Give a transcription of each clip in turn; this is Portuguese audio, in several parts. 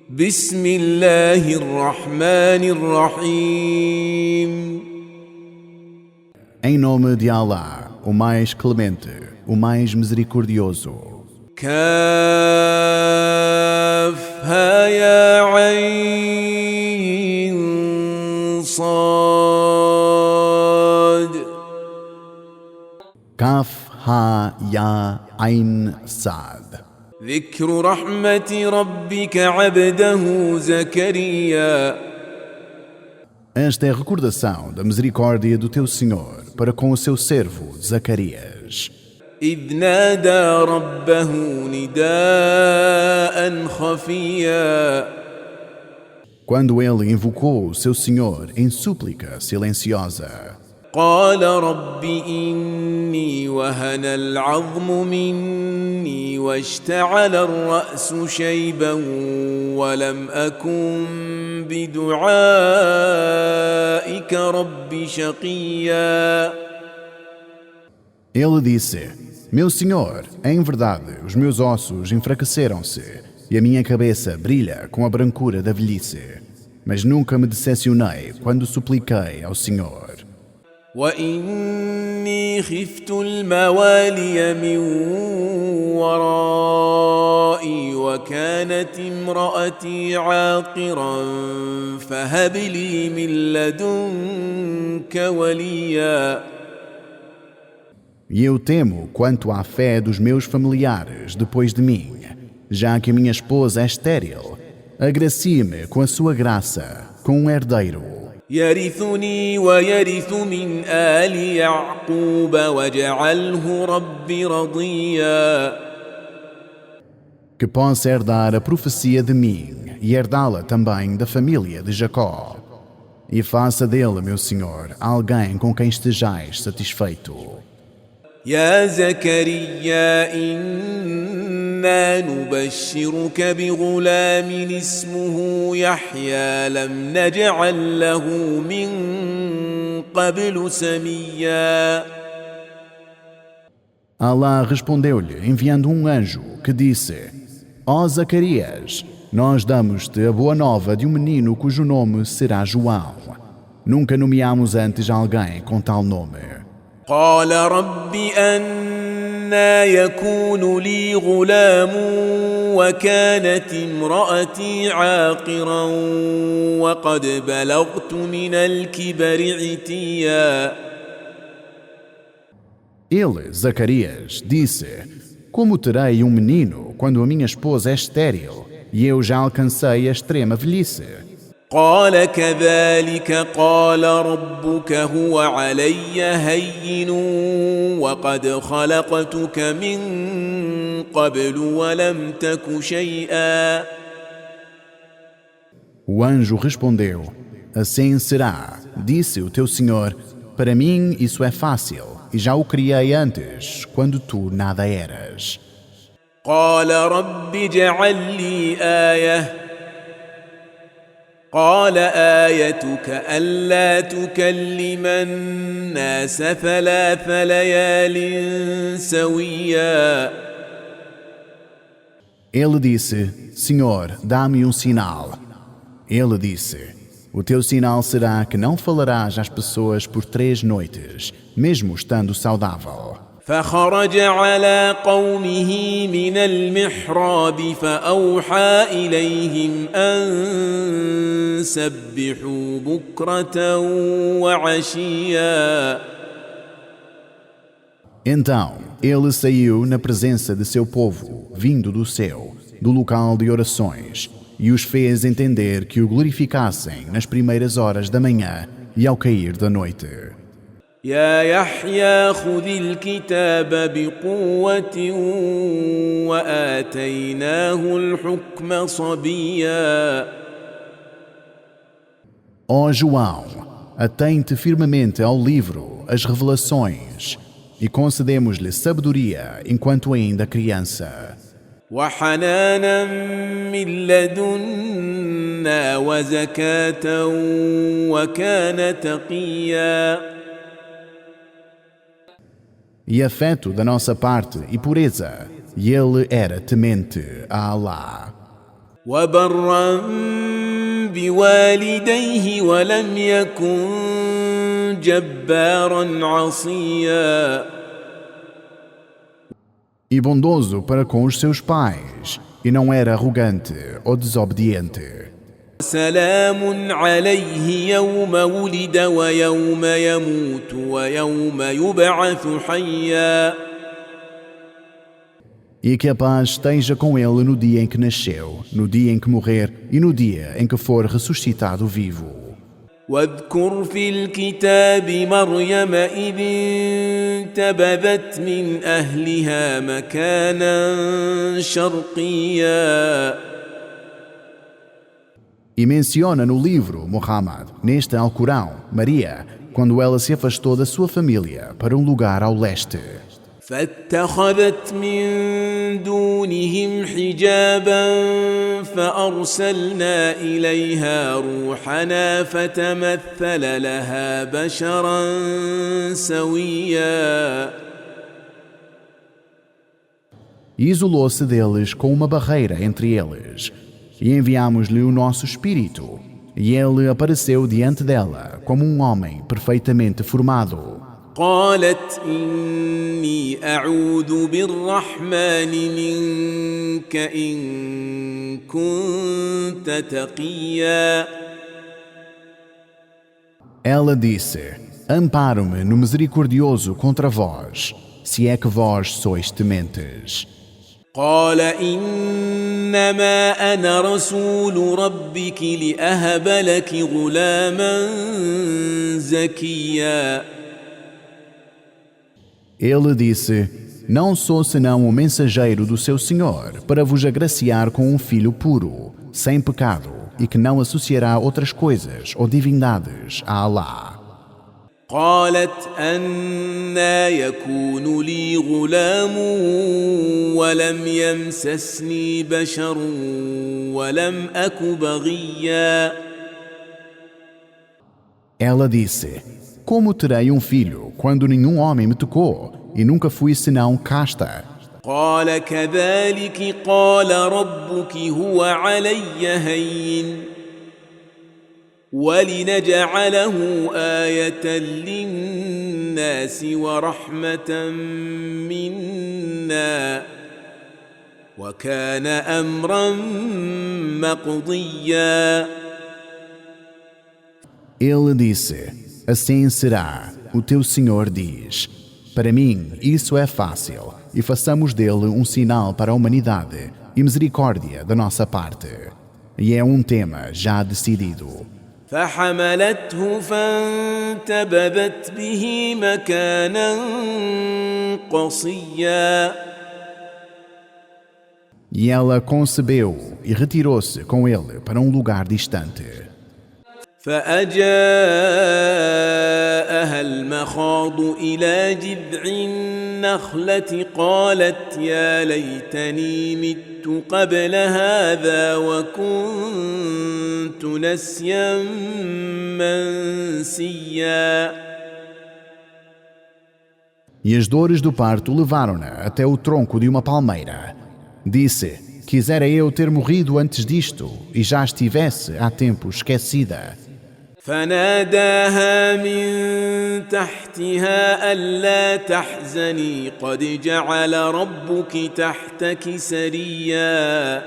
بسم الله الرحمن الرحيم. Em nome de Allah, o mais clemente, o mais misericordioso. كافها يا عين صاد. Kaf ha ya ain sad. ذكر رحمة ربك عبده زكريا. Esta é a recordação da misericórdia do teu Senhor para com o seu servo Zacarias. إذ نادى ربه نداء خفيا. Quando ele invocou o seu Senhor em súplica silenciosa. قال رب إني وهن العظم مني واشتعل الرأس شيبا ولم أكن بدعائك رب شقيا. Ele disse: Meu Senhor, em verdade, os meus ossos enfraqueceram-se e a minha cabeça brilha com a brancura da velhice. Mas nunca me decepcionei quando supliquei ao Senhor. وإني خفت الموالي من ورائي وكانت امرأتي عاقرا فهب لي من لدنك وليا. E eu temo quanto à fé dos meus familiares depois de mim, já que a minha esposa é estéril. Agracie-me com a sua graça, com um herdeiro. يرثني ويرث من آل يعقوب واجعله رب رضيا. Que possa herdar a profecia de mim e herdá-la também da família de Jacó. E faça dele, meu Senhor, alguém com quem estejais satisfeito. يا زكريا إنا نبشرك بغلام اسمه يحيى لم نجعل له من قبل سميا. Allah respondeu-lhe enviando um anjo que disse: Ó Zacarias, nós damos-te a boa nova de um menino cujo nome será João. Nunca nomeamos antes alguém com tal nome. قال رب أنى يكون لي غلام وكانت امرأتي عاقرا وقد بلغت من الكبر عتيا. Ele, Zacarias, disse: Como terei um menino quando a minha esposa é estéril e eu já alcancei a extrema velhice? قال كذلك قال ربك هو علي هين وقد خلقتك من قبل ولم تك شيئا. O anjo respondeu: Assim será, disse o teu Senhor, para mim isso é fácil, e já o criei antes, quando tu nada eras. قال رب اجعل لي آية. قال آيتك ألا تكلم الناس 3 ليال سويا. Ele disse: Senhor, dá-me um sinal. Ele disse: O teu sinal será que não falarás às pessoas por 3 noites, mesmo estando saudável. فخرج على قومه من المحراب فأوحى إليهم أن سبحوا بكرة وعشيا. Então ele saiu na presença de seu povo, vindo do céu, do local de orações, e os fez entender que o glorificassem nas primeiras horas da manhã e ao cair da noite. يا يحيى خذ الكتاب بقوة وآتيناه الحكم صبيا. Ó João, atente firmemente ao livro, as revelações, e concedemos-lhe sabedoria enquanto ainda criança. وحنانا من لدنا وزكاة وكان تقيا. E afeto da nossa parte e pureza, e ele era temente a Allah. وبرا بوالديه ولم يكن جبارا عصيا E bondoso para com os seus pais, e não era arrogante ou desobediente. سلام عليه يوم ولد ويوم يموت ويوم يبعث حيا E que a paz esteja com ele no dia em que nasceu, no dia em que morrer e no dia em que for ressuscitado vivo. واذكر في الكتاب مريم إذ انتبذت من أهلها مكانا شرقيا E menciona no livro, Muhammad, neste Alcorão, Maria, quando ela se afastou da sua família para um lugar ao leste. فاتخذت من دونهم حجابا فأرسلنا إليها روحنا فتمثل لها بشرا سويا E isolou-se deles com uma barreira entre eles. E enviámos-lhe o nosso espírito. E ele apareceu diante dela como um homem perfeitamente formado. قالت إني أعوذ بالرحمن منك إن كنت تقيا Ela disse: Amparo-me no misericordioso contra vós, se é que vós sois tementes. قال إنما أنا رسول ربك لأهب لك غلاما زكيا Ele disse: Não sou senão o mensageiro do seu Senhor para vos agraciar com um filho puro, sem pecado, e que não associará outras coisas ou divindades a Allah. قالت أنا يكون لي غلام ولم يمسسني بشر ولم أك بغيا Ela disse: Como terei um filho quando nenhum homem me tocou e nunca fui senão casta? قال كذلك قال ربك هو علي هين ولنجعله آية للناس ورحمة منا وكان أمرا مقضيا Ele disse: Assim será, o teu Senhor diz. Para mim, isso é fácil, e façamos dele um sinal para a humanidade e misericórdia da nossa parte. E é um tema já decidido. فحملته فانتبذت به مكانا قصيا E ela concebeu e retirou-se com ele para um lugar distante. فأجاءها المخاض إلى جذع النخلة قالت يا ليتني مت قبل هذا وكنت نسيا منسيا E as dores do parto levaram-na até o tronco de uma palmeira. Disse: Quisera eu ter morrido antes disto e já estivesse há tempo esquecida. فناداها من تحتها ألا تحزني قد جعل ربك تحتك سريا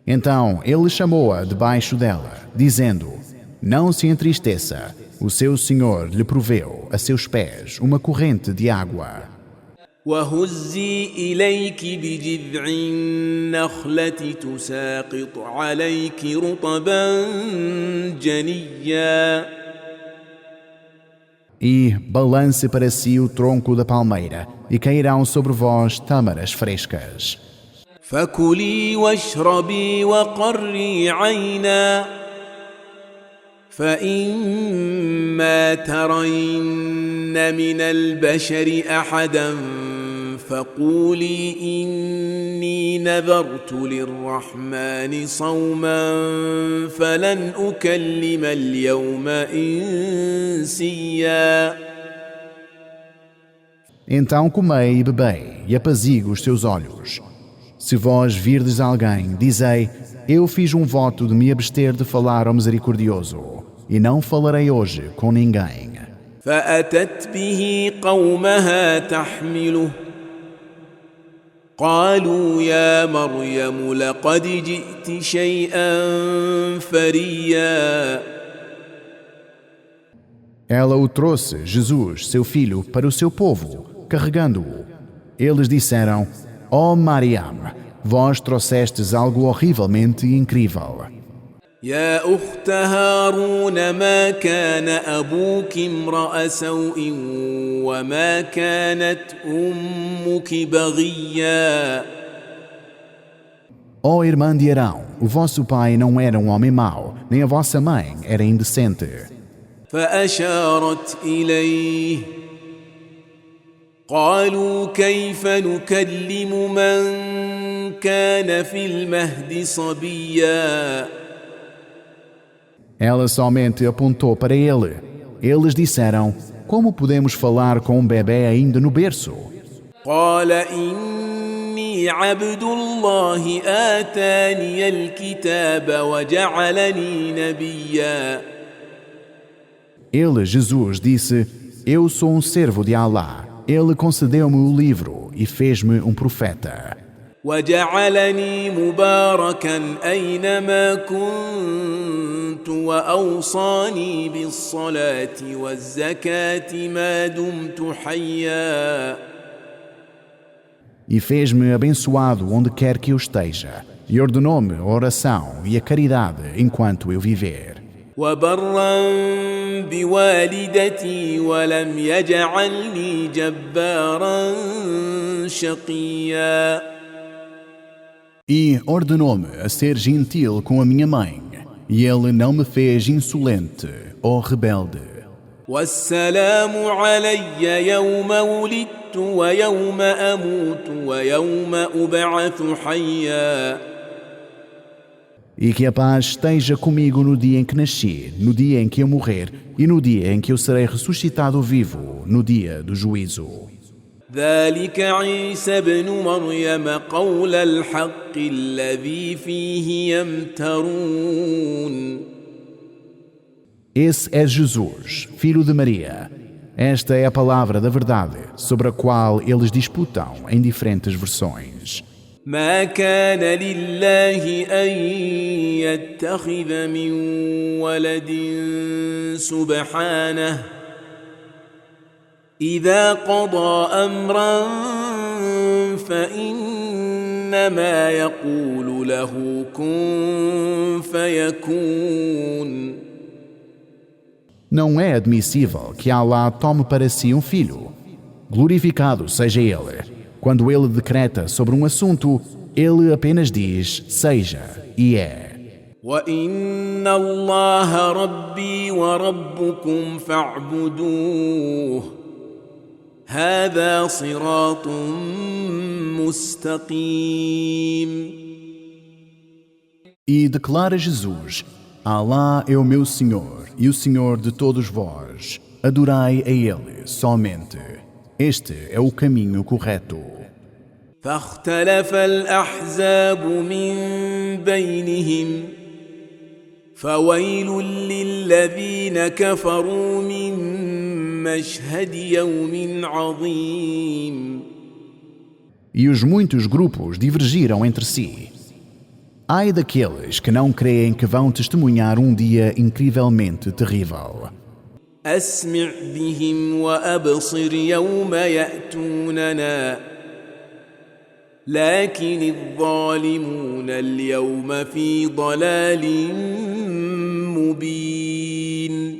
Então ele chamou-a debaixo dela, dizendo: Não se entristeça, o seu Senhor lhe proveu a seus pés uma corrente de água. وهزي إليك بجذع النخلة تساقط عليك رطبا جنيا E balance para si o tronco da palmeira, e cairão sobre vós tâmaras frescas. فكلي واشربي وقري عينا فإما ترين من البشر أحدا فقولي إني نذرت للرحمن صوما فلن أكلم اليوم إنسيا Então comei e bebei, e apazigue os seus olhos. Se vós virdes alguém, dizei, eu fiz um voto de me abster de falar ao misericordioso, e não falarei hoje com ninguém. فأتت به قومها تحمله قالوا يا مريم لقد جئت شيئا فريا. Ela o trouxe, Jesus, seu filho, para o seu povo, carregando-o. Eles disseram, ó Mariam, vós trouxestes algo horrivelmente incrível. يا أخت هارون ما كان أبوك امرأ سوء وما كانت أمك بغيا. Ó irmã de Arão, o vosso pai não era um homem mau, nem a vossa mãe era indecente. فأشارت إليه قالوا كيف نكلم من كان في المهد صبيا. Ela somente apontou para ele. Eles disseram, como podemos falar com um bebê ainda no berço? قال إني عبد الله آتاني الكتاب وجعلني نبيا. Ele, Jesus, disse, eu sou um servo de Allah. Ele concedeu-me o livro e fez-me um profeta. وجعلني مباركا أينما كنت وأوصاني بالصلاة والزكاة ما دمت حيا. E fez-me abençoado onde quer que eu esteja, e ordenou-me a oração e a caridade enquanto eu viver. وبرا بوالدتي ولم يجعلني جبارا شقيا. E ordenou-me a ser gentil com a minha mãe, e ele não me fez insolente ou rebelde. والسلام علي يوم ولدت ويوم أموت ويوم أبعث حيا. E que a paz esteja comigo no dia em que nasci, no dia em que eu morrer, e no dia em que eu serei ressuscitado vivo, no dia do juízo. ذلك عيسى بن مريم قول الحق الذي فيه يمترون. Esse é Jesus, filho de Maria. Esta é a palavra da verdade, sobre a qual eles disputam em diferentes versões. ما كان لله أن يتخذ من ولد سبحانه إذا قضى أمرا فإنما يقول له كن فيكون. Não é admissível que Allah tome para si um filho. Glorificado seja ele. Quando ele decreta sobre um assunto, ele apenas diz, seja, e é. وَإِنَّ اللَّهَ رَبِّي وَرَبُّكُمْ فَاعْبُدُوهُ هَذَا صِرَاطٌ مُسْتَقِيمٌ. E declara Jesus, Allah é o meu Senhor e o Senhor de todos vós. Adorai a Ele somente. Este é o caminho correto. فاختلف الأحزاب من بينهم فويل للذين كفروا من مشهد يوم عظيم. E os muitos grupos divergiram entre si. Ai daqueles que não creem que vão testemunhar um dia incrivelmente terrível. أسمع بهم وأبصر يوم يأتوننا لكن الظالمون اليوم في ضلال مبين.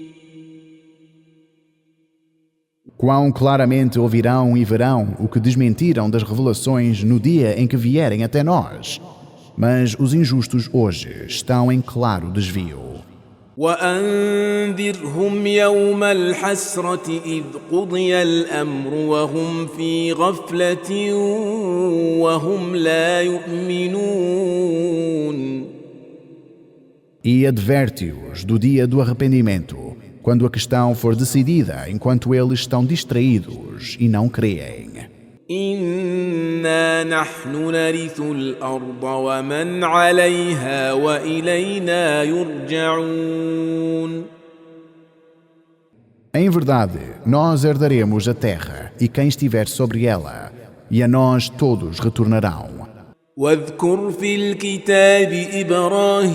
Quão claramente ouvirão e verão o que desmentiram das revelações no dia em que vierem até nós. Mas os injustos hoje estão em claro desvio. وأنذرهم يوم الحسرة إذ قضي الأمر وهم في غفلة وهم لا يؤمنون. E adverte-os do dia do arrependimento, quando a questão for decidida enquanto eles estão distraídos e não creem. إنا نحن نرث الأرض ومن عليها وإلينا يرجعون. Em verdade, nós herdaremos a terra e quem estiver sobre ela, e a nós todos retornarão. واذكر في الكتاب إبراهيم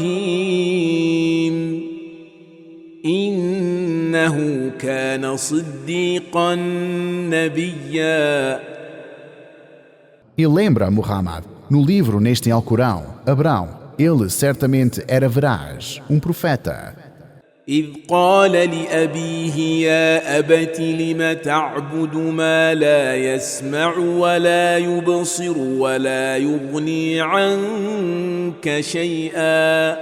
إنه كان صديقا نبيا. E lembra, Muhammad, no livro neste Alcorão, Abrão, ele certamente era veraz, profeta. إذ قال لأبيه يا أبت لم تعبد ما لا يسمع ولا يبصر ولا يغني عنك شيئا.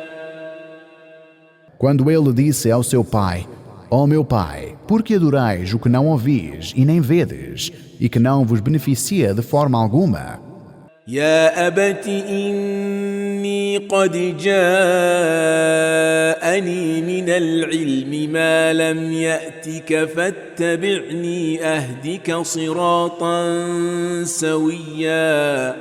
Quando ele disse ao seu pai, ó meu pai, por que adorais o que não ouvis e nem vedes, e que não vos beneficia de forma alguma? يا أبت إني قد جاءني من العلم ما لم يأتك فاتبعني أهدك صراطا سويا.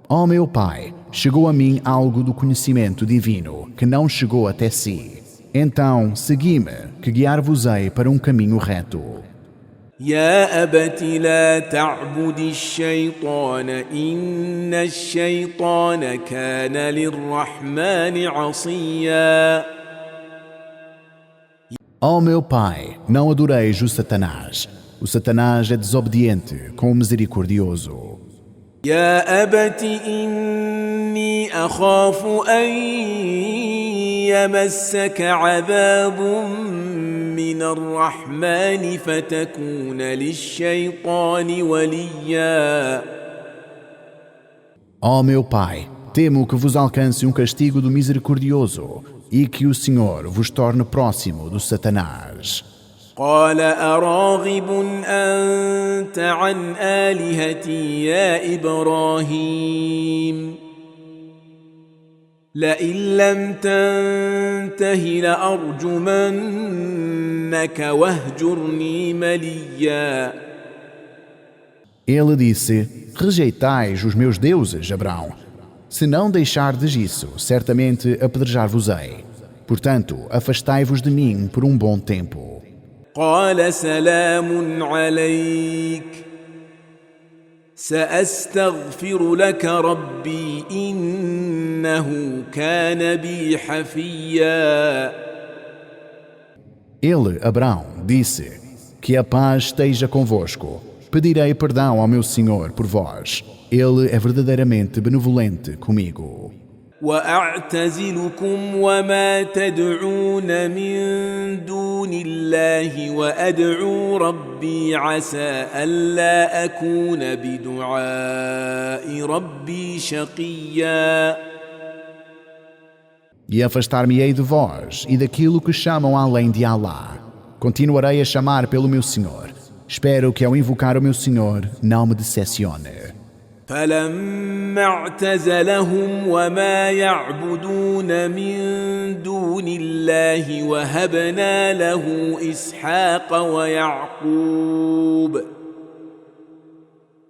Ó meu pai, chegou a mim algo do conhecimento divino que não chegou até si. Então, segui-me, que guiar-vos-ei para caminho reto. يا أبت لا تعبد الشيطان إن الشيطان كان للرحمن عصيا. Ó meu pai, não adoreis o Satanás. O Satanás é desobediente com o misericordioso. يا أبت إني أخاف أن يمسك عذاب من الرحمن فتكون للشيطان وليا. Ó meu pai, temo que vos alcance castigo do misericordioso e que o Senhor vos torne próximo do Satanás. قال أراغب أنت عن آلهتي يا إبراهيم لئن لم تنته لأرجمنك واهجرني مليا. Ele disse, rejeitais os meus deuses, Abrão. Se não deixardes isso, certamente apedrejar-vos-ei. Portanto, afastai-vos de mim por bom tempo. قال سلام عليك سأستغفر لك ربي إنه كان بي حفيا. Ele, Abrão, disse, que a paz esteja convosco. Pedirei perdão ao meu Senhor por vós. Ele é verdadeiramente benevolente comigo. وأعتزلكم وما تدعون من دون الله وأدعو ربي عسى ألا أكون بدعاء ربي شقيا. E afastar-me-ei de vós e daquilo que chamam além de Allah. Continuarei a chamar pelo meu Senhor. Espero que ao invocar o meu Senhor não me decepcione. فلما اعتزلهم وما يعبدون من دون الله وهبنا له إسحاق ويعقوب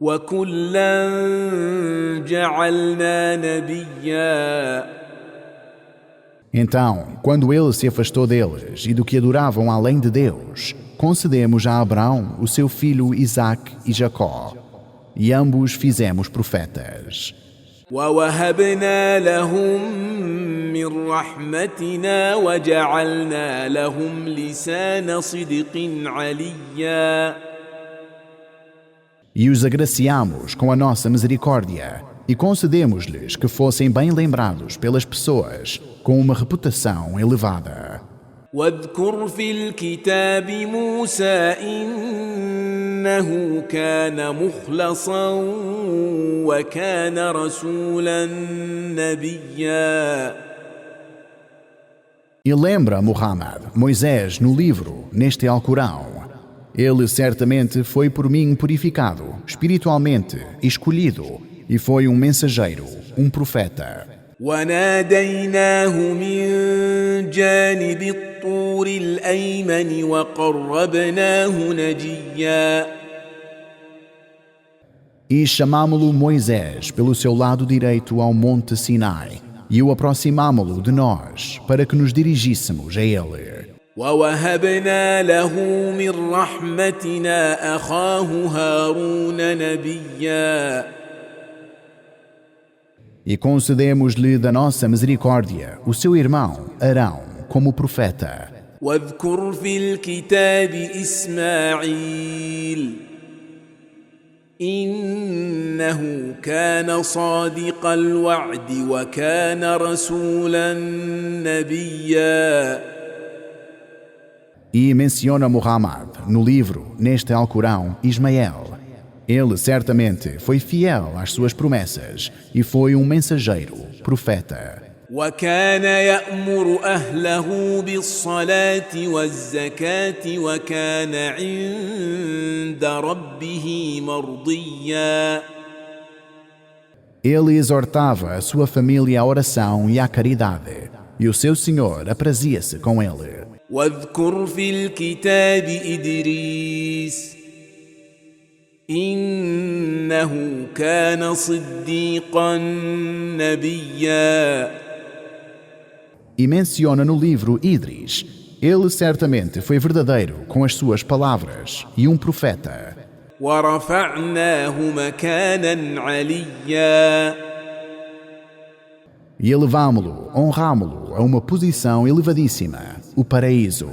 وكلا جعلنا نبيا. Então, quando ele se afastou deles e do que adoravam além de Deus, concedemos a Abraão o seu filho Isaque e Jacó. E ambos fizemos profetas. ووهبنا لهم من رحمتنا وجعلنا لهم لسان صدق عليا. E os agraciamos com a nossa misericórdia e concedemos-lhes que fossem bem lembrados pelas pessoas com uma reputação elevada. واذكر في الكتاب موسى إنه كان مخلصا وكان رسولا نبيا. E lembra, Muhammad, Moisés no livro, neste Alcorão. Ele certamente foi por mim purificado, espiritualmente, escolhido, e foi mensageiro, profeta. وناديناه من جانب الطور الأيمن وقربناه نجيا. E chamámo-lo Moisés pelo seu lado direito ao monte Sinai, e o aproximámo-lo de nós, para que nos dirigíssemos a ele. ووهبنا له من رحمتنا أخاه هارون نبيا E concedemos-lhe da nossa misericórdia o seu irmão, Arão, como profeta. واذكر في الكتاب إسماعيل إنه كان صادق الوعد وكان رسولا نبيا. E menciona Muhammad no livro, neste Alcorão, Ismael. Ele certamente foi fiel às suas promessas e foi um mensageiro, profeta. وكان يأمر أهله بالصلاة والزكاة وكان عند ربه مرضيا. Ele exortava a sua família à oração e à caridade, e o seu Senhor aprazia-se com ele. واذكر في الكتاب إدريس إنه كان صديقا نبيا. E menciona no livro Idris, ele certamente foi verdadeiro com as suas palavras e um profeta. ورفعناه مكانا عليا. E elevámo-lo, honrámo-lo a uma posição elevadíssima, o paraíso.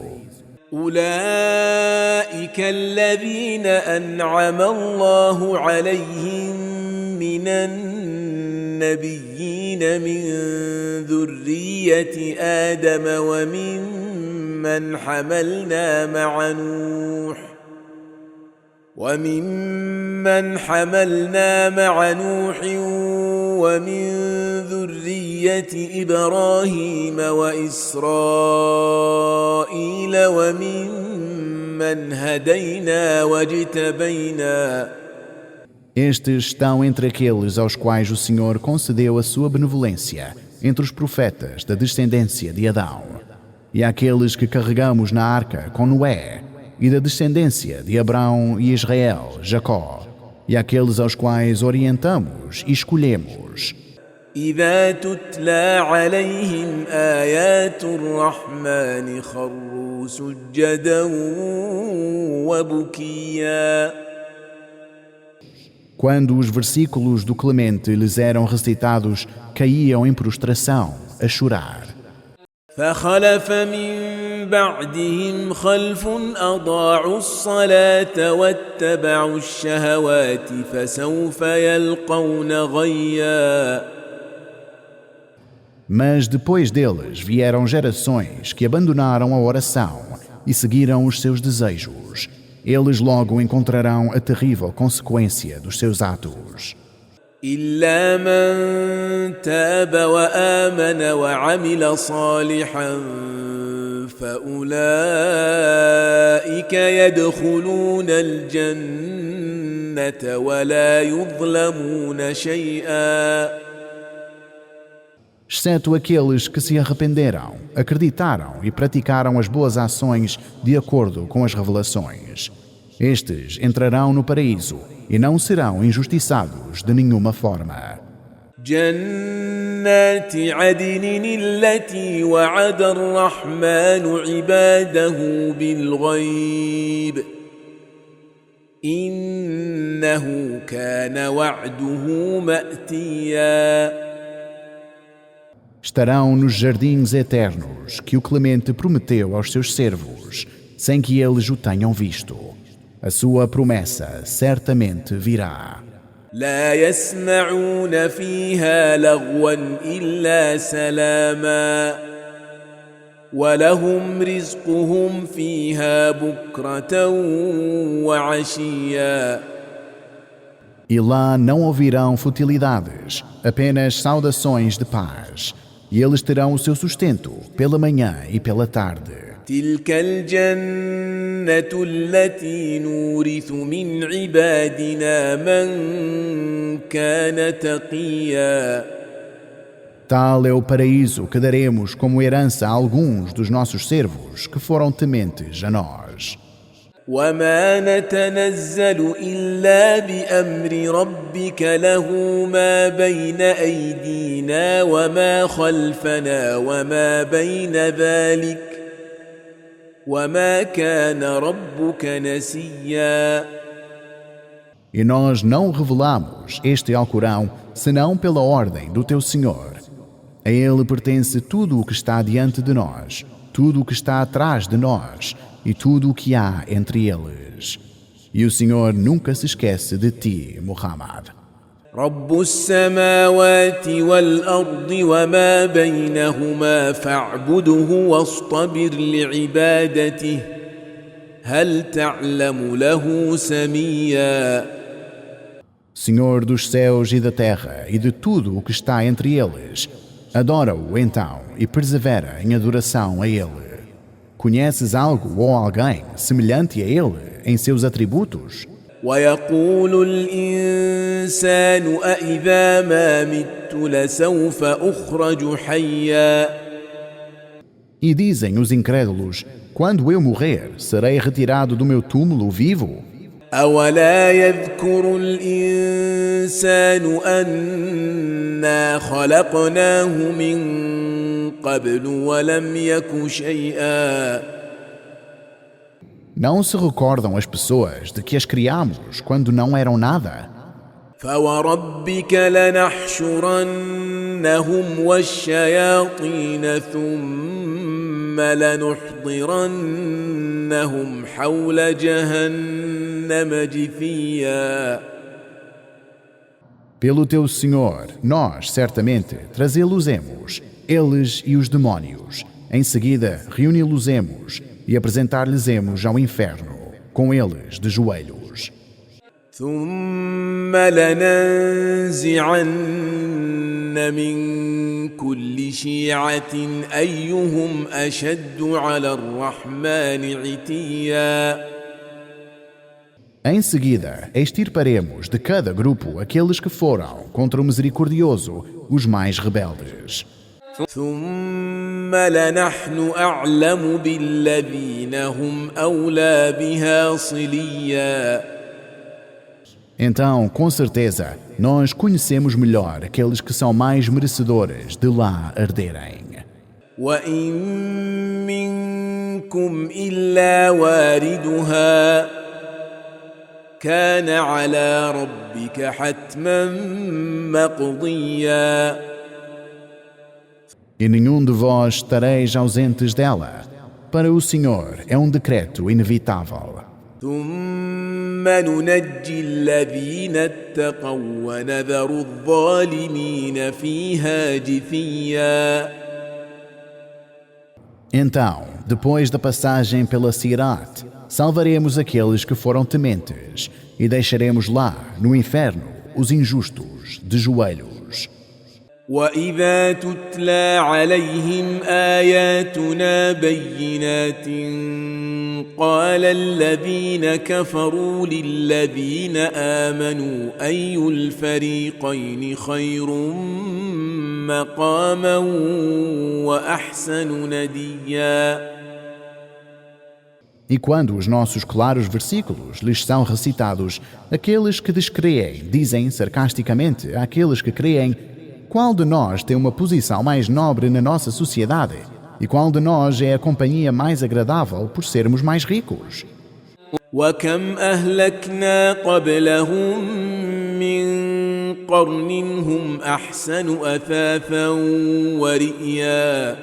أولئك الذين أنعم الله عليهم من النبيين من ذرية آدم وممن حملنا مع نوح ومن ذرية إبراهيم وإسرائيل وممن هدينا واجتبينا. Estes estão entre aqueles aos quais o Senhor concedeu a sua benevolência, entre os profetas da descendência de Adão, e aqueles que carregamos na arca com Noé, e da descendência de Abrão e Israel, Jacó, e aqueles aos quais orientamos e escolhemos. إذا تتلى عليهم آيات الرحمن خروا سجدا وبكيا. Quando os versículos do Clemente lhes eram recitados, caíam em prostração, a chorar. فخلف من بعدهم خلف أضاعوا الصلاة واتبعوا الشهوات فسوف يلقون غيا. Mas depois deles vieram gerações que abandonaram a oração e seguiram os seus desejos. Eles logo encontrarão a terrível consequência dos seus atos. إلا من تاب وآمن وعمل صالحا فأولئك يدخلون الجنة ولا يظلمون شيئا. Exceto aqueles que se arrependeram, acreditaram e praticaram as boas ações de acordo com as revelações. Estes entrarão no paraíso e não serão injustiçados de nenhuma forma. جنات عدن التي وعد الرحمن عباده بالغيب إنه كان وعده مأتيا. Estarão nos jardins eternos que o Clemente prometeu aos seus servos, sem que eles o tenham visto. A sua promessa certamente virá. لا يسمعون فيها لغوا إلا سلاما ولهم رزقهم فيها بكرة وعشيا. E lá não ouvirão futilidades, apenas saudações de paz. E eles terão o seu sustento pela manhã e pela tarde. تلك الجنة التي نورث من عبادنا من كان تقيا. Tal é o paraíso que daremos como herança a alguns dos nossos servos que foram tementes a nós. وما نتنزل إلا بأمر ربك له ما بين أيدينا وما خلفنا وما بين ذلك وما كان ربك نسيا. E nós não revelamos este Alcorão senão pela ordem do teu Senhor. A ele pertence tudo o que está diante de nós, tudo o que está atrás de nós e tudo o que há entre eles. E o Senhor nunca se esquece de ti, Muhammad. رب السماوات والأرض وما بينهما فاعبده واصطبر لعبادته هل تعلم له سميا. Senhor dos céus e da terra e de tudo o que está entre eles, adora-o então e persevera em adoração a ele. Conheces algo ou alguém semelhante a ele em seus atributos? ويقول الإنسان أإذا ما مت لسوف أخرج حيا. E dizem os incrédulos, quando eu morrer, serei retirado do meu túmulo vivo? أولا يذكر الإنسان أنا خلقناه من قبل ولم يك شيئا. Não se recordam as pessoas de que as criamos quando não eram nada? فوربك لنحشرنهم والشياطين ثم لنحضرنهم حول جهنم جثيا. Pelo teu Senhor, nós, certamente, trazê-los-emos, eles e os demónios. Em seguida, reuni-los-emos e apresentar-lhes-emos ao inferno, com eles de joelhos. ثم لننزعن من كل شيعة أيهم أشد على الرحمن عتيا. Em seguida, extirparemos de cada grupo aqueles que foram contra o misericordioso, os mais rebeldes. ثم لنحن أعلم بالذين هم أولى بها صليا. Então, com certeza, nós conhecemos melhor aqueles que são mais merecedores de lá arderem. وإن منكم إلا واردها كان على ربك حتما مقضيا. E nenhum de vós estareis ausentes dela. Para o Senhor é um decreto inevitável. ثم ننجي الذين اتقوا ونذر الظالمين فيها جثيا. Então, depois da passagem pela Sirat, salvaremos aqueles que foram tementes e deixaremos lá, no inferno, os injustos de joelhos. وإذا تتلى عليهم آياتنا بينات قال الذين كفروا للذين آمنوا أي الفريقين خير مقاما وأحسن نديا. E quando os nossos claros versículos lhes são recitados, aqueles que descreem dizem sarcasticamente àqueles que creem: qual de nós tem uma posição mais nobre na nossa sociedade? E qual de nós é a companhia mais agradável por sermos mais ricos? وكم أهلكنا قبلهم من قرن هم أحسن أثاثا ورئيا.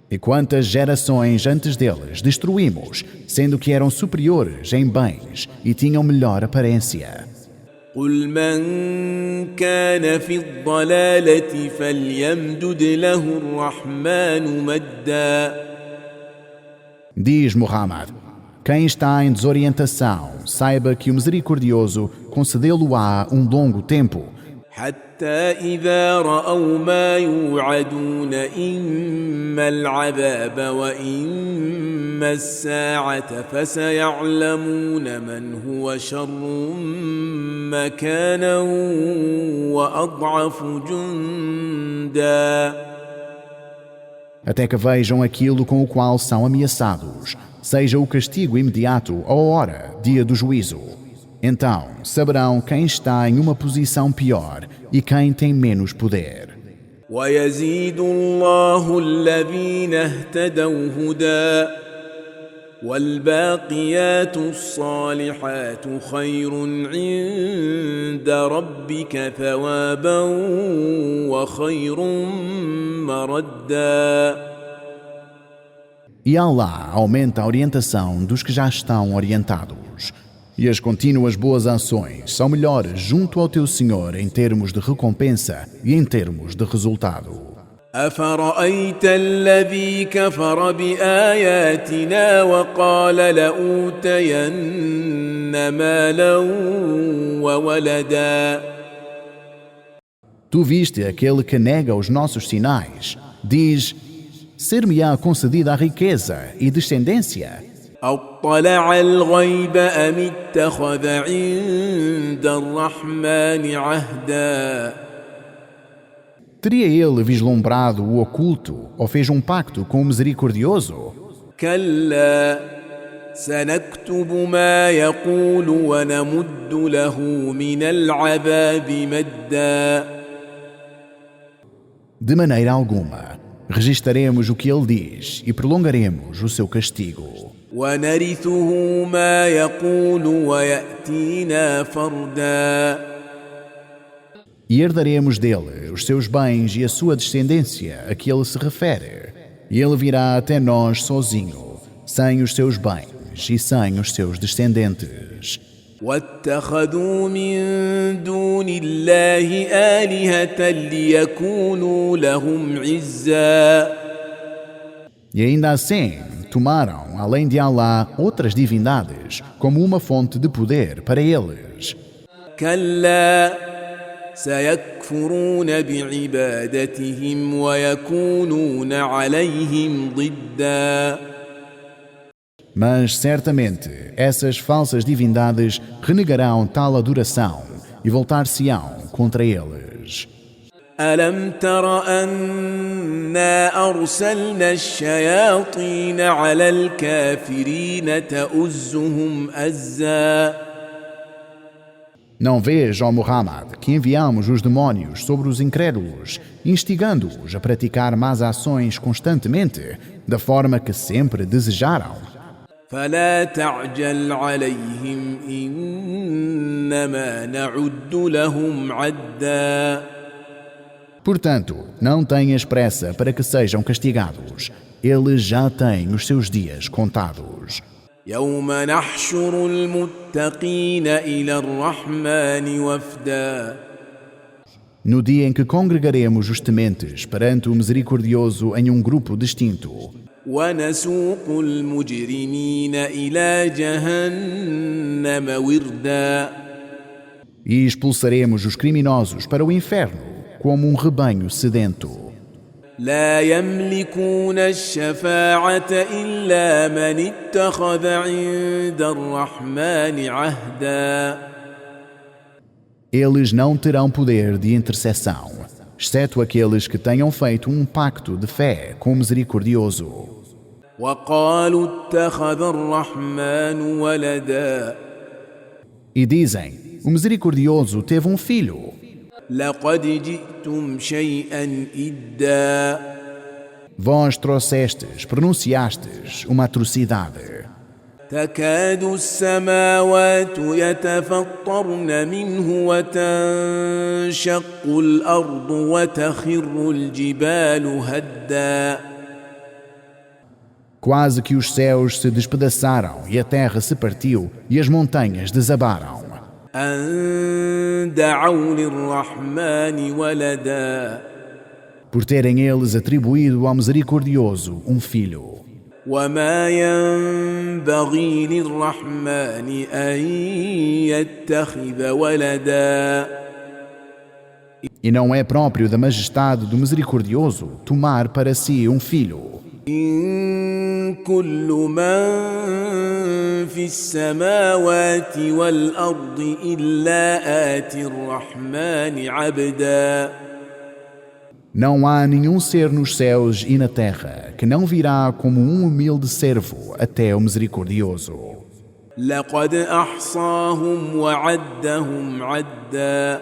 E quantas gerações antes deles destruímos, sendo que eram superiores em bens e tinham melhor aparência. قل من كان في الضلالة فليمدد له الرحمن مدا. Diz Muhammad: quem está em desorientação, saiba que o misericordioso concedê-lo-á um longo tempo. حتى إذا رأوا ما يوعدون إما العذاب وإما الساعة فسيعلمون من هو شر مكانا وأضعف جندا. até que vejam aquilo com o qual são ameaçados, seja o castigo imediato ou a hora, dia do juízo. Então saberão quem está em uma posição pior e quem tem menos poder. ويزيد الله الذين اهتدوا هدى والباقيات الصالحات خير عند ربك ثوابا وخير مردا. E Allah aumenta a orientação dos que já estão orientados. E as contínuas boas ações são melhores junto ao teu Senhor em termos de recompensa e em termos de resultado. أفرأيت الذي كفر بآياتنا وقال لأوتين مالا وولدا. Tu viste aquele que nega os nossos sinais, diz: ser-me-á concedida a riqueza e descendência. أطلع الغيب أم اتخذ عند الرحمن عهدا. Teria ele vislumbrado o oculto ou fez um pacto com o misericordioso? كلا سنكتب ما يقول ونمد له من العذاب مدا. De maneira alguma. Registaremos o que ele diz e prolongaremos o seu castigo. ونرثه ما يقول ويأتينا فردا. E herdaremos dele os seus bens e a sua descendência a que ele se refere. E ele virá até nós sozinho, sem os seus bens e sem os seus descendentes. واتخذوا من دون الله آلهة ليكونوا لهم عزا. E ainda assim, tomaram, além de Allah, outras divindades, como uma fonte de poder para eles. كلا سيكفرون بعبادتهم ويكونون عليهم ضدا. Mas certamente essas falsas divindades renegarão tal adoração e voltar-se-ão contra eles. ألم تر أنا أرسلنا الشياطين على الكافرين تؤزهم أزا. Não vês, ó Muhammad, que enviamos os demónios sobre os incrédulos, instigando-os a praticar más ações constantemente, da forma que sempre desejaram? فلا تعجل عليهم إنما نعد لهم عدا. Portanto, não tenhas pressa para que sejam castigados. Eles já têm os seus dias contados. يوم نحشر المتقين إلى الرحمن وفدا. No dia em que congregaremos os tementes perante o misericordioso em um grupo distinto. ونسوق المجرمين إلى جهنم وردا. E expulsaremos os criminosos para o inferno, como um rebanho sedento. لا يملكون الشفاعة إلا من اتخذ عند الرحمن عهدا. Eles não terão poder de intercessão, exceto aqueles que tenham feito um pacto de fé com o misericordioso. وقالوا اتخذ الرحمن ولدا. E dizem, o misericordioso teve um filho. لقد جئتم شيئا إدا. Vós trouxestes, pronunciastes uma atrocidade. تكاد السماوات يتفطرن منه وتنشق الأرض وتخر الجبال هدا. Quase que os céus se despedaçaram e a terra se partiu e as montanhas desabaram. أن دعوا للرحمن ولدا. Por terem eles atribuído ao misericordioso um filho. وما ينبغي للرحمن أن يتخذ ولدا. E não é próprio da majestade do misericordioso tomar para si um filho. إن كل من في السماوات والأرض إلا آتي الرحمن عبدا. Não há nenhum ser nos céus e na terra que não virá como um humilde servo até o misericordioso. لقد أحصاهم وعدهم عدا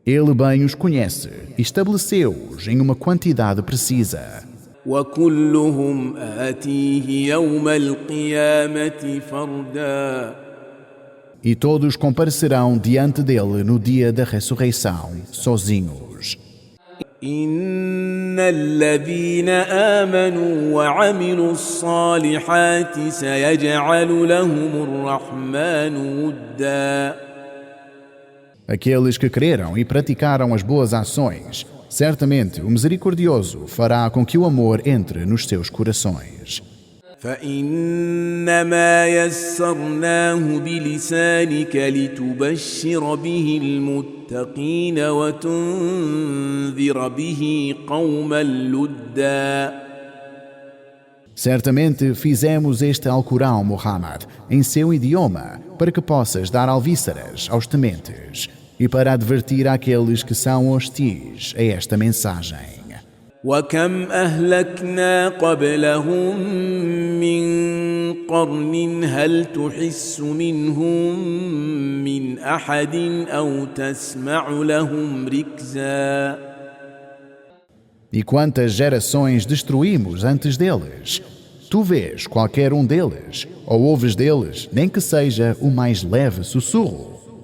Ele bem os conhece e estabeleceu-os em uma quantidade precisa. وكلهم آتيه يوم القيامة فردا E todos comparecerão diante dele no dia da ressurreição, sozinhos. إن الذين آمنوا وعملوا الصالحات سيجعل لهم الرحمن ودا Aqueles que creram e praticaram as boas ações, certamente o misericordioso fará com que o amor entre nos seus corações. فإنما يسرناه بلسانك لتبشر به المتقين وتنذر به قوما لدا Certamente fizemos este Alcorão, Muhammad, em seu idioma, para que possas dar alvíceras aos tementes e para advertir aqueles que são hostis a esta mensagem. وكم أهلكنا قبلهم من قرن هل تحس منهم من أحد أو تسمع لهم ركزا E quantas gerações destruímos antes deles? Tu vês qualquer um deles, ou ouves deles, nem que seja o mais leve sussurro.